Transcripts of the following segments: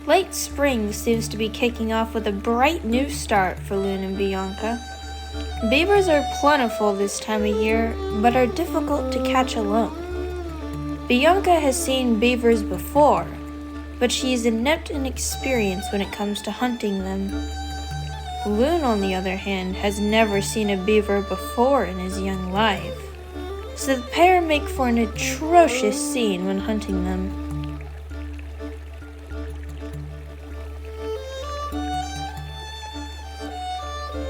Late spring seems to be kicking off with a bright new start for Loon and Bianca. Beavers are plentiful this time of year, but are difficult to catch alone. Bianca has seen beavers before, but she is inept in experience when it comes to hunting them. Loon, on the other hand, has never seen a beaver before in his young life, so the pair make for an atrocious scene when hunting them.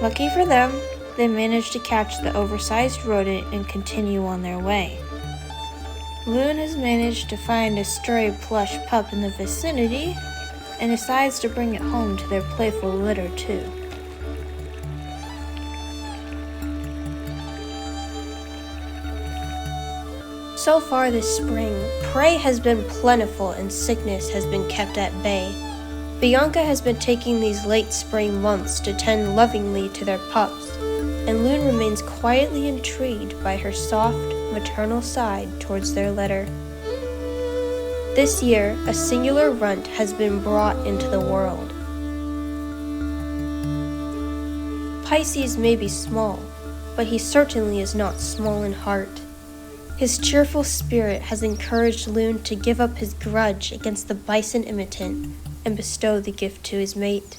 Lucky for them, they manage to catch the oversized rodent and continue on their way. Loon has managed to find a stray plush pup in the vicinity and decides to bring it home to their playful litter too. So far this spring, prey has been plentiful and sickness has been kept at bay. Bianca has been taking these late spring months to tend lovingly to their pups, and Loon remains quietly intrigued by her soft, maternal side towards their litter. This year, a singular runt has been brought into the world. Pisces may be small, but he certainly is not small in heart. His cheerful spirit has encouraged Loon to give up his grudge against the bison imitant and bestow the gift to his mate.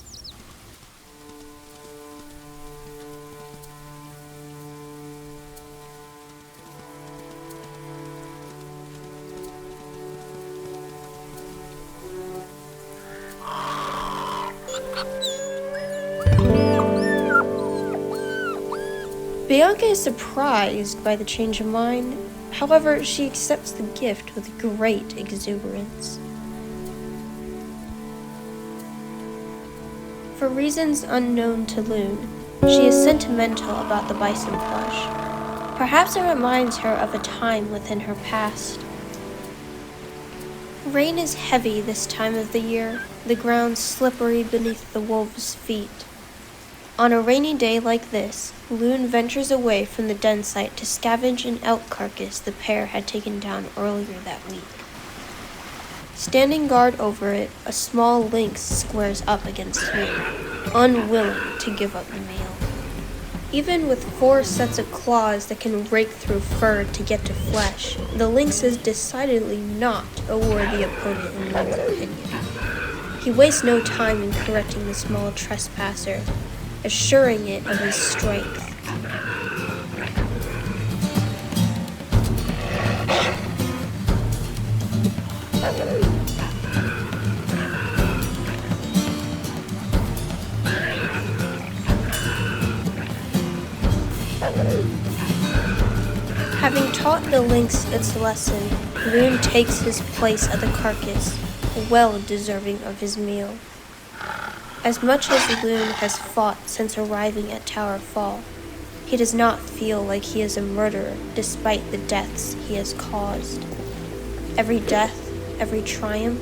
Bianca is surprised by the change of mind. However, she accepts the gift with great exuberance. For reasons unknown to Loon, she is sentimental about the bison plush. Perhaps it reminds her of a time within her past. Rain is heavy this time of the year, the ground slippery beneath the wolves' feet. On a rainy day like this, Loon ventures away from the den site to scavenge an elk carcass the pair had taken down earlier that week. Standing guard over it, a small lynx squares up against Loon, unwilling to give up the meal. Even with 4 sets of claws that can rake through fur to get to flesh, the lynx is decidedly not a worthy opponent in Loon's opinion. He wastes no time in correcting the small trespasser, assuring it of his strength. Having taught the lynx its lesson, Loon takes his place at the carcass, well deserving of his meal. As much as Loon has fought since arriving at Tower Fall, he does not feel like he is a murderer despite the deaths he has caused. Every death, every triumph,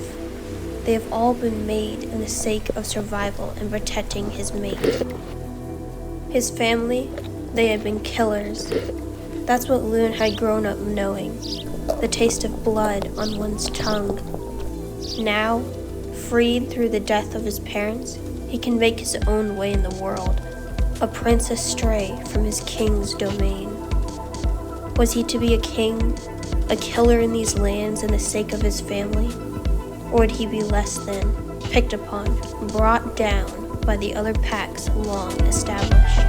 they have all been made in the sake of survival and protecting his mate. His family, they had been killers. That's what Loon had grown up knowing, the taste of blood on one's tongue. Now, freed through the death of his parents, he can make his own way in the world, a prince astray from his king's domain. Was he to be a king, a killer in these lands in the sake of his family? Or would he be less than, picked upon, brought down by the other packs long established?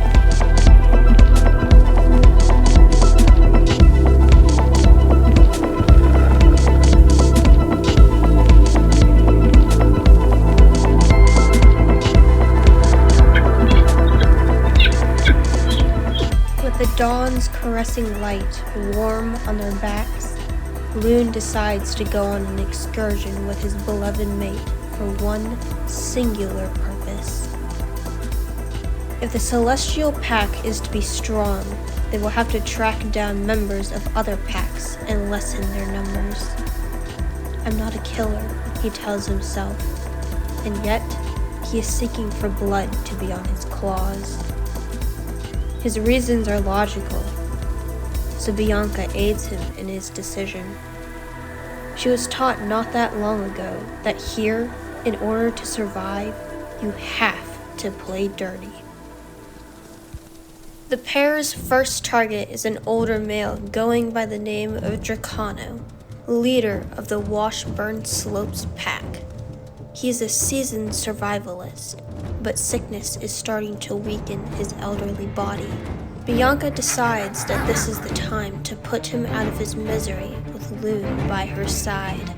The dawn's caressing light warm on their backs, Loon decides to go on an excursion with his beloved mate for one singular purpose. If the celestial pack is to be strong, they will have to track down members of other packs and lessen their numbers. I'm not a killer, he tells himself, and yet he is seeking for blood to be on his claws. His reasons are logical, so Bianca aids him in his decision. She was taught not that long ago that here, In order to survive, you have to play dirty. The pair's first target is an older male going by the name of Dracano, leader of the Washburn Slopes pack. He is a seasoned survivalist, but sickness is starting to weaken his elderly body. Bianca decides that this is the time to put him out of his misery with Loon by her side.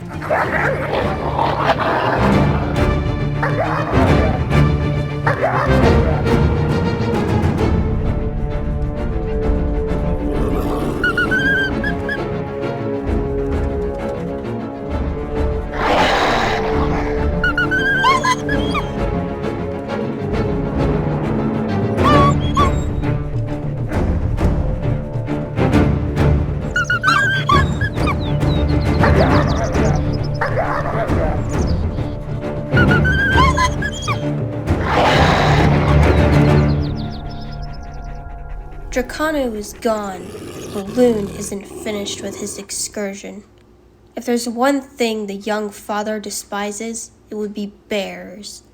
Dracano is gone, but Loon isn't finished with his excursion. If there's one thing the young father despises, it would be bears.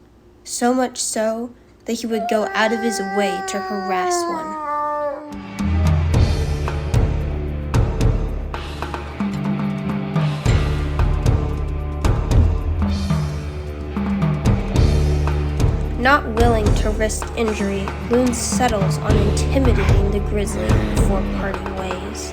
So much so that he would go out of his way to harass one. Not willing to risk injury, Loon settles on intimidating the grizzly before parting ways.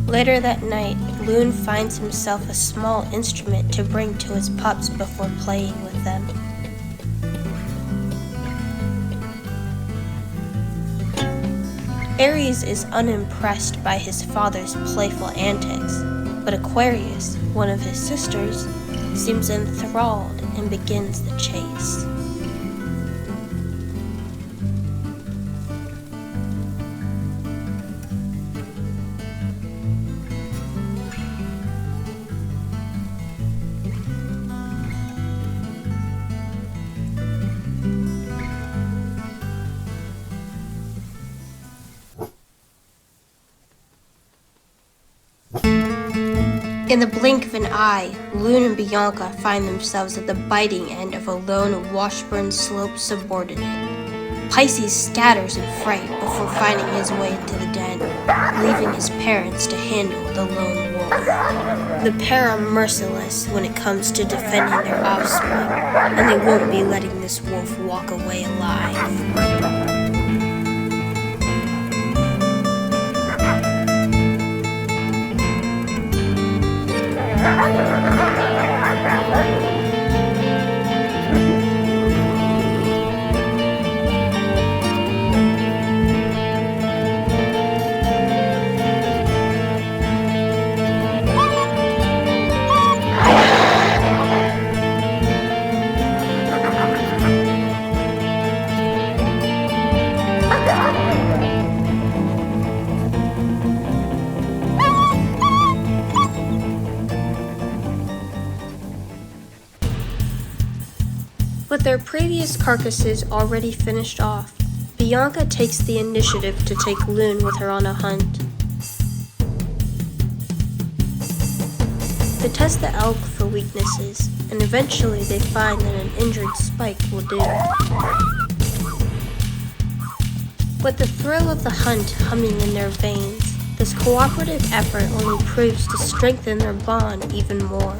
Later that night, Loon finds himself a small instrument to bring to his pups before playing with them. Aries is unimpressed by his father's playful antics, but Aquarius, one of his sisters, seems enthralled and begins the chase. In the blink of an eye, Loon and Bianca find themselves at the biting end of a lone Washburn Slopes subordinate. Pisces scatters in fright before finding his way into the den, leaving his parents to handle the lone wolf. The pair are merciless when it comes to defending their offspring, and they won't be letting this wolf walk away alive. With their previous carcasses already finished off, Bianca takes the initiative to take Loon with her on a hunt. They test the elk for weaknesses, and eventually they find that an injured spike will do. With the thrill of the hunt humming in their veins, this cooperative effort only proves to strengthen their bond even more.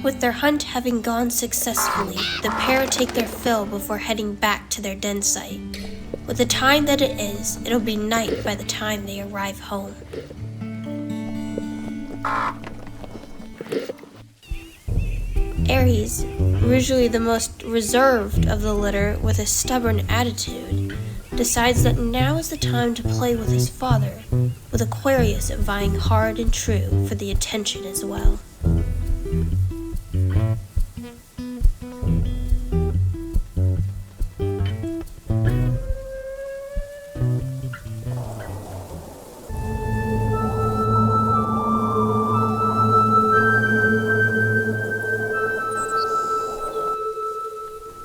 With their hunt having gone successfully, the pair take their fill before heading back to their den site. With the time that it is, it'll be night by the time they arrive home. Aries, usually the most reserved of the litter with a stubborn attitude, decides that now is the time to play with his father, with Aquarius vying hard and true for the attention as well.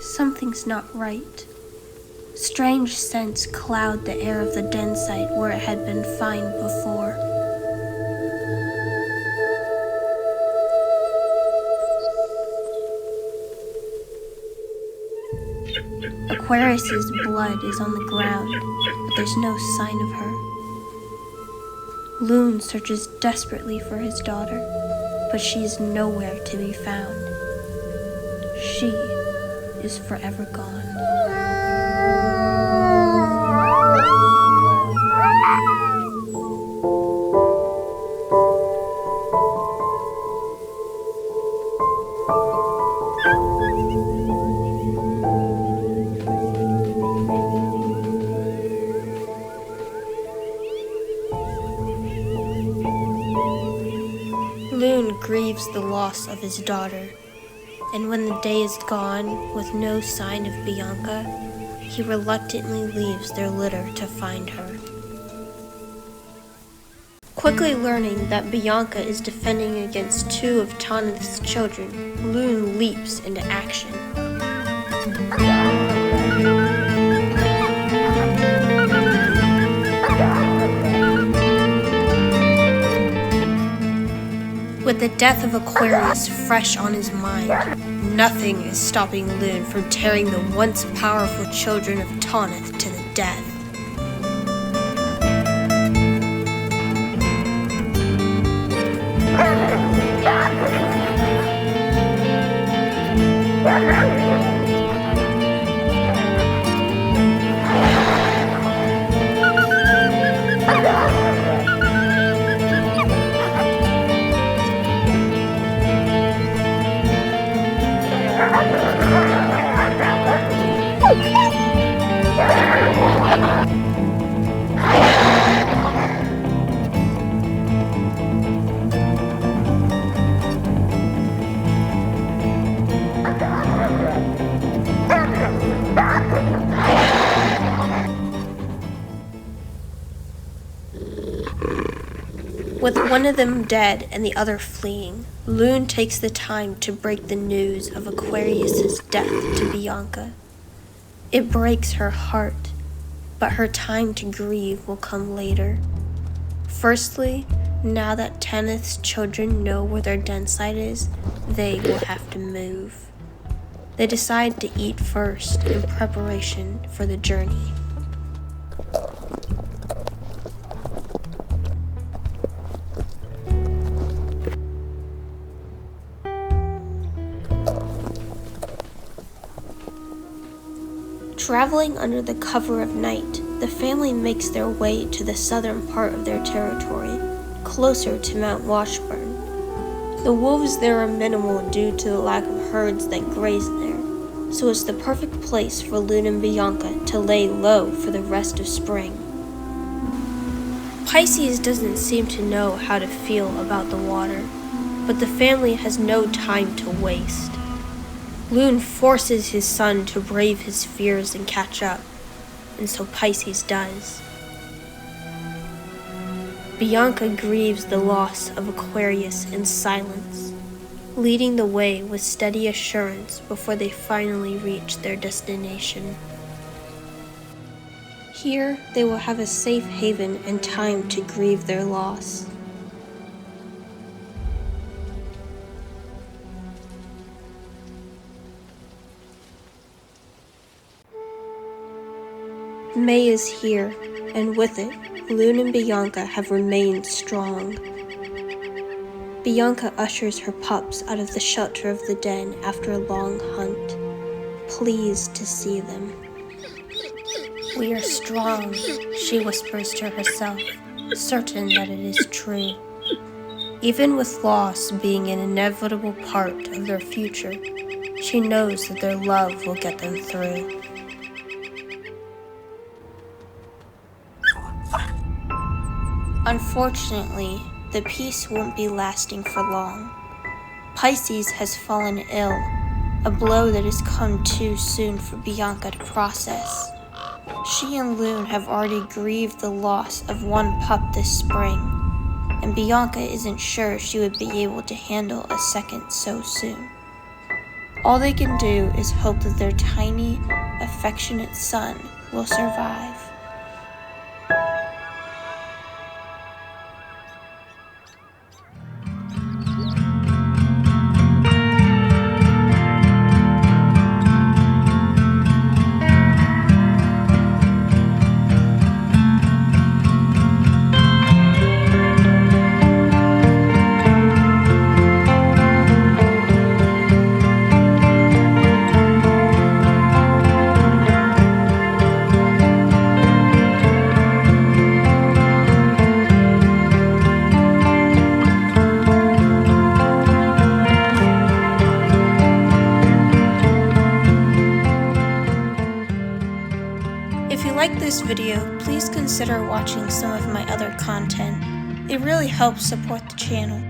Something's not right. Strange scents cloud the air of the den site where it had been fine before. Aquarius's blood is on the ground, but there's no sign of her. Loon searches desperately for his daughter, but she is nowhere to be found. She is forever gone. Loon grieves the loss of his daughter, and when the day is gone with no sign of Bianca, he reluctantly leaves their litter to find her. Quickly learning that Bianca is defending against two of Tanith's children, Loon leaps into action. With the death of Aquarius fresh on his mind, nothing is stopping Loon from tearing the once powerful children of Tanith to the death. With one of them dead and the other fleeing, Loon takes the time to break the news of Aquarius's death to Bianca. It breaks her heart, but her time to grieve will come later. Firstly, now that Tanith's children know where their den site is, they will have to move. They decide to eat first in preparation for the journey. Traveling under the cover of night, the family makes their way to the southern part of their territory, closer to Mount Washburn. The wolves there are minimal due to the lack of herds that graze there, so it's the perfect place for Loon and Bianca to lay low for the rest of spring. Pisces doesn't seem to know how to feel about the water, but the family has no time to waste. Loon forces his son to brave his fears and catch up, and so Pisces does. Bianca grieves the loss of Aquarius in silence, leading the way with steady assurance before they finally reach their destination. Here, they will have a safe haven and time to grieve their loss. May is here, and with it, Loon and Bianca have remained strong. Bianca ushers her pups out of the shelter of the den after a long hunt, pleased to see them. "We are strong," she whispers to herself, certain that it is true. Even with loss being an inevitable part of their future, she knows that their love will get them through. Unfortunately, the peace won't be lasting for long. Pisces has fallen ill, a blow that has come too soon for Bianca to process. She and Lune have already grieved the loss of one pup this spring, and Bianca isn't sure she would be able to handle a second so soon. All they can do is hope that their tiny, affectionate son will survive. If you like this video, please consider watching some of my other content. It really helps support the channel.